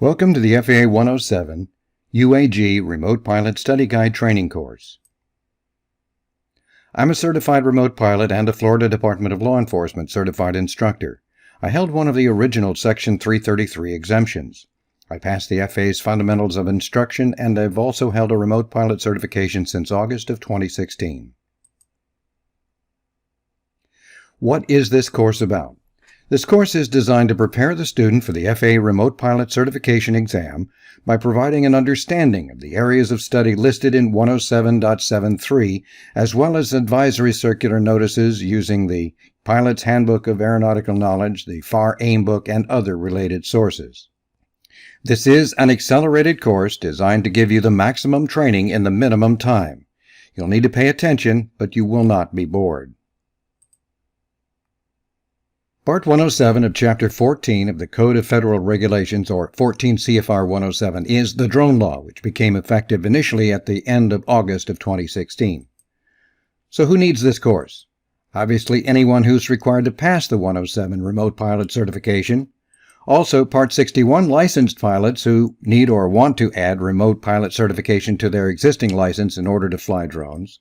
Welcome to the FAA 107 UAG Remote Pilot Study Guide Training Course. I'm a certified remote pilot and a Florida Department of Law Enforcement certified instructor. I held one of the original Section 333 exemptions. I passed the FAA's Fundamentals of Instruction, and I've also held a remote pilot certification since August of 2016. What is this course about? This course is designed to prepare the student for the FAA Remote Pilot Certification exam by providing an understanding of the areas of study listed in 107.73, as well as advisory circular notices using the Pilot's Handbook of Aeronautical Knowledge, the FAR AIM book, and other related sources. This is an accelerated course designed to give you the maximum training in the minimum time. You'll need to pay attention, but you will not be bored. Part 107 of Chapter 14 of the Code of Federal Regulations, or 14 CFR 107, is the drone law, which became effective initially at the end of August of 2016. So who needs this course? Obviously anyone who's required to pass the 107 Remote Pilot Certification. Also Part 61 licensed pilots who need or want to add Remote Pilot Certification to their existing license in order to fly drones.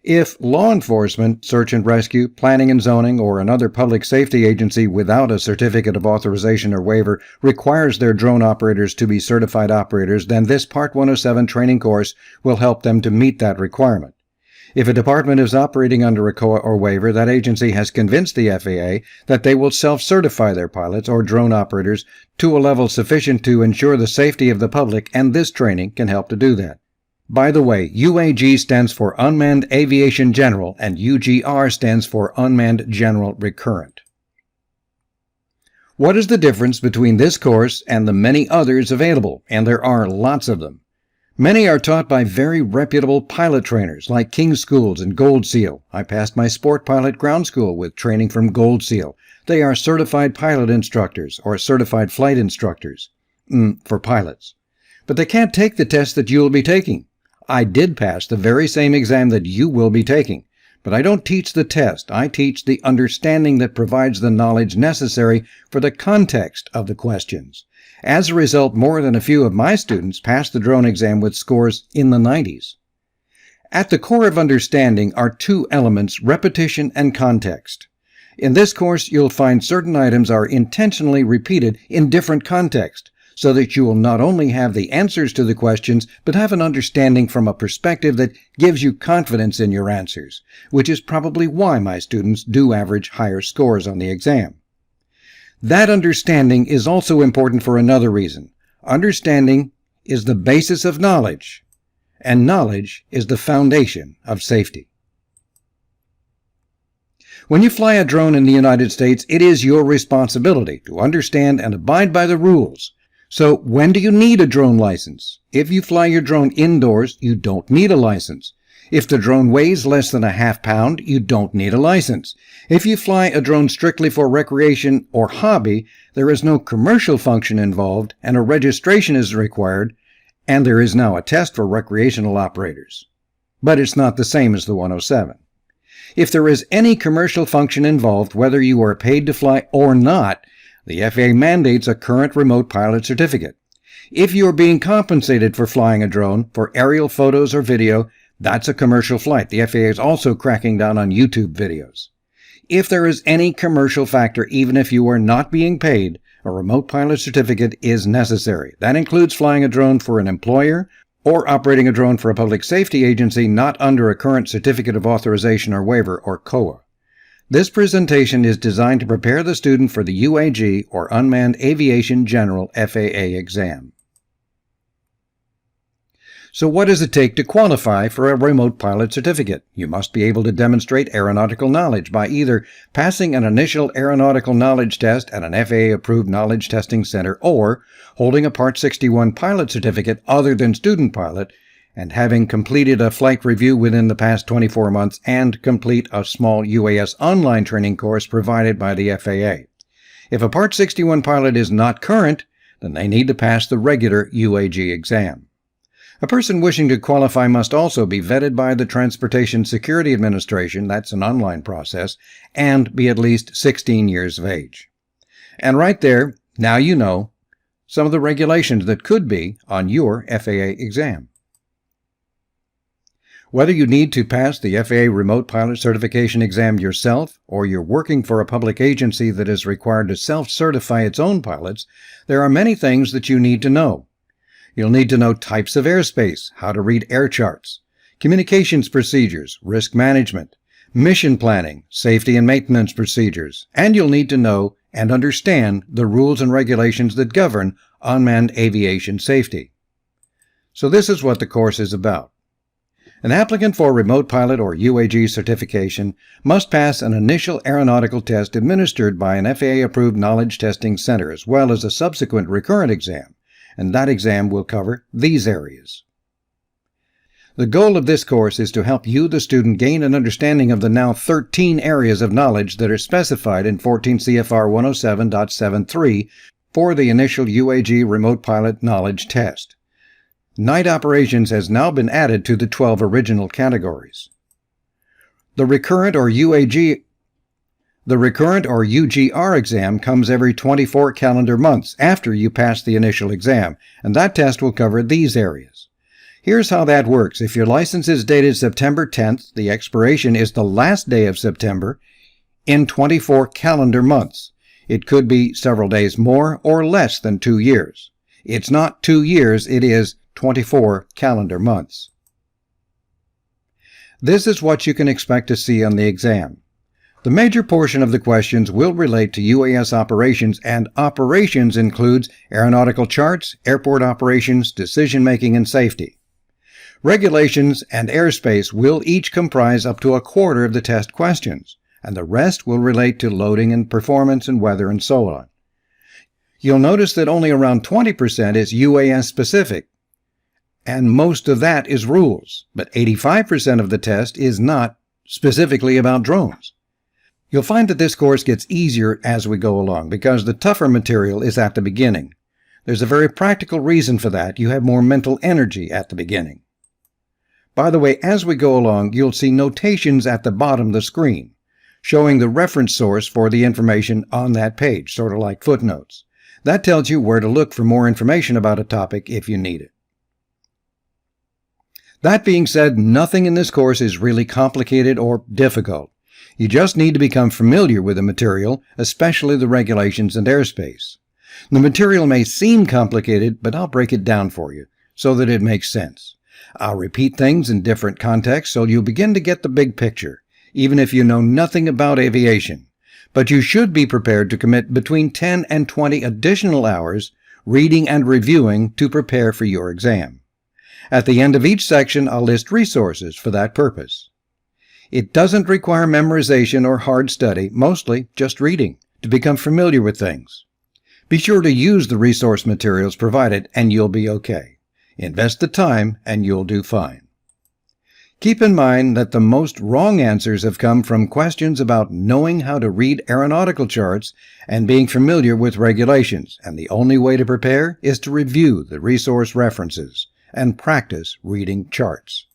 If law enforcement, search and rescue, planning and zoning, or another public safety agency without a certificate of authorization or waiver requires their drone operators to be certified operators, then this Part 107 training course will help them to meet that requirement. If a department is operating under a COA or waiver, that agency has convinced the FAA that they will self-certify their pilots or drone operators to a level sufficient to ensure the safety of the public, and this training can help to do that. By the way, UAG stands for Unmanned Aviation General, and UGR stands for Unmanned General Recurrent. What is the difference between this course and the many others available? And there are lots of them. Many are taught by very reputable pilot trainers like King's Schools and Gold Seal. I passed my Sport Pilot Ground School with training from Gold Seal. They are certified pilot instructors or certified flight instructors for pilots. But they can't take the test that you will be taking. I did pass the very same exam that you will be taking, but I don't teach the test. I teach the understanding that provides the knowledge necessary for the context of the questions. As a result, more than a few of my students passed the drone exam with scores in the 90s. At the core of understanding are two elements, repetition and context. In this course, you'll find certain items are intentionally repeated in different contexts, so that you will not only have the answers to the questions, but have an understanding from a perspective that gives you confidence in your answers, which is probably why my students do average higher scores on the exam. That understanding is also important for another reason. Understanding is the basis of knowledge, and knowledge is the foundation of safety. When you fly a drone in the United States, it is your responsibility to understand and abide by the rules. So when do you need a drone license? If you fly your drone indoors, you don't need a license. If the drone weighs less than a half pound, you don't need a license. If you fly a drone strictly for recreation or hobby, there is no commercial function involved and a registration is required, and there is now a test for recreational operators. But it's not the same as the 107. If there is any commercial function involved, whether you are paid to fly or not, the FAA mandates a current remote pilot certificate. If you are being compensated for flying a drone for aerial photos or video, that's a commercial flight. The FAA is also cracking down on YouTube videos. If there is any commercial factor, even if you are not being paid, a remote pilot certificate is necessary. That includes flying a drone for an employer or operating a drone for a public safety agency not under a current certificate of authorization or waiver, or COA. This presentation is designed to prepare the student for the UAG, or Unmanned Aviation General FAA exam. So what does it take to qualify for a remote pilot certificate? You must be able to demonstrate aeronautical knowledge by either passing an initial aeronautical knowledge test at an FAA-approved knowledge testing center or holding a Part 61 pilot certificate other than student pilot, and having completed a flight review within the past 24 months and complete a small UAS online training course provided by the FAA. If a Part 61 pilot is not current, then they need to pass the regular UAG exam. A person wishing to qualify must also be vetted by the Transportation Security Administration, that's an online process, and be at least 16 years of age. And right there, now you know, some of the regulations that could be on your FAA exam. Whether you need to pass the FAA Remote Pilot Certification exam yourself, or you're working for a public agency that is required to self-certify its own pilots, there are many things that you need to know. You'll need to know types of airspace, how to read air charts, communications procedures, risk management, mission planning, safety and maintenance procedures, and you'll need to know and understand the rules and regulations that govern unmanned aviation safety. So this is what the course is about. An applicant for remote pilot or UAG certification must pass an initial aeronautical test administered by an FAA-approved knowledge testing center, as well as a subsequent recurrent exam, and that exam will cover these areas. The goal of this course is to help you, the student, gain an understanding of the now 13 areas of knowledge that are specified in 14 CFR 107.73 for the initial UAG remote pilot knowledge test. Night operations has now been added to the 12 original categories. The recurrent or UGR exam comes every 24 calendar months after you pass the initial exam, and that test will cover these areas. Here's how that works. If your license is dated September 10th, the expiration is the last day of September in 24 calendar months. It could be several days more or less than 2 years. It's not 2 years, it is 24 calendar months. This is what you can expect to see on the exam. The major portion of the questions will relate to UAS operations, and operations includes aeronautical charts, airport operations, decision-making, and safety. Regulations and airspace will each comprise up to a quarter of the test questions, and the rest will relate to loading and performance and weather and so on. You'll notice that only around 20% is UAS specific, and most of that is rules, but 85% of the test is not specifically about drones. You'll find that this course gets easier as we go along because the tougher material is at the beginning. There's a very practical reason for that. You have more mental energy at the beginning. By the way, as we go along, you'll see notations at the bottom of the screen, showing the reference source for the information on that page, sort of like footnotes. That tells you where to look for more information about a topic if you need it. That being said, nothing in this course is really complicated or difficult. You just need to become familiar with the material, especially the regulations and airspace. The material may seem complicated, but I'll break it down for you so that it makes sense. I'll repeat things in different contexts so you'll begin to get the big picture, even if you know nothing about aviation. But you should be prepared to commit between 10 and 20 additional hours reading and reviewing to prepare for your exam. At the end of each section, I'll list resources for that purpose. It doesn't require memorization or hard study, mostly just reading, to become familiar with things. Be sure to use the resource materials provided and you'll be okay. Invest the time and you'll do fine. Keep in mind that the most wrong answers have come from questions about knowing how to read aeronautical charts and being familiar with regulations, and the only way to prepare is to review the resource references and practice reading charts.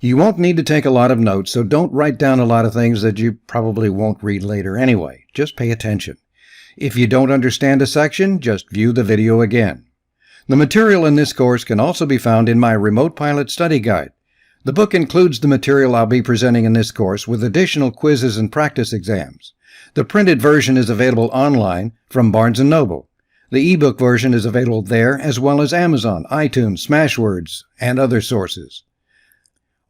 You won't need to take a lot of notes, so don't write down a lot of things that you probably won't read later anyway. Just pay attention. If you don't understand a section, just view the video again. The material in this course can also be found in my Remote Pilot Study Guide. The book includes the material I'll be presenting in this course with additional quizzes and practice exams. The printed version is available online from Barnes & Noble. The ebook version is available there as well as Amazon, iTunes, Smashwords, and other sources.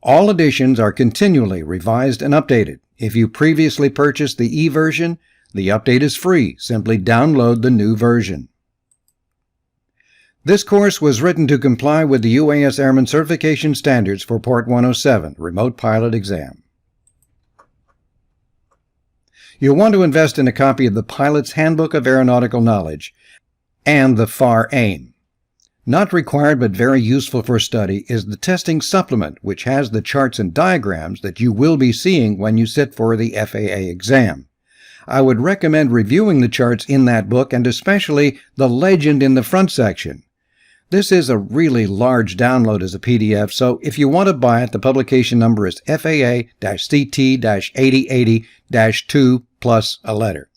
All editions are continually revised and updated. If you previously purchased the e-version, the update is free. Simply download the new version. This course was written to comply with the UAS Airman Certification Standards for Part 107, Remote Pilot Exam. You'll want to invest in a copy of the Pilot's Handbook of Aeronautical Knowledge and the FAR AIM. Not required but very useful for study is the testing supplement, which has the charts and diagrams that you will be seeing when you sit for the FAA exam. I would recommend reviewing the charts in that book and especially the legend in the front section. This is a really large download as a PDF, so if you want to buy it, the publication number is FAA-CT-8080-2 plus a letter.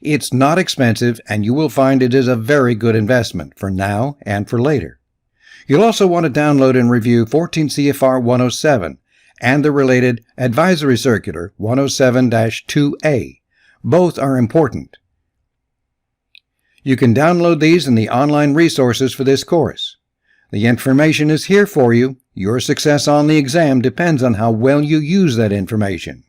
It's not expensive, and you will find it is a very good investment for now and for later. You'll also want to download and review 14 CFR 107 and the related Advisory Circular 107-2A. Both are important. You can download these in the online resources for this course. The information is here for you. Your success on the exam depends on how well you use that information.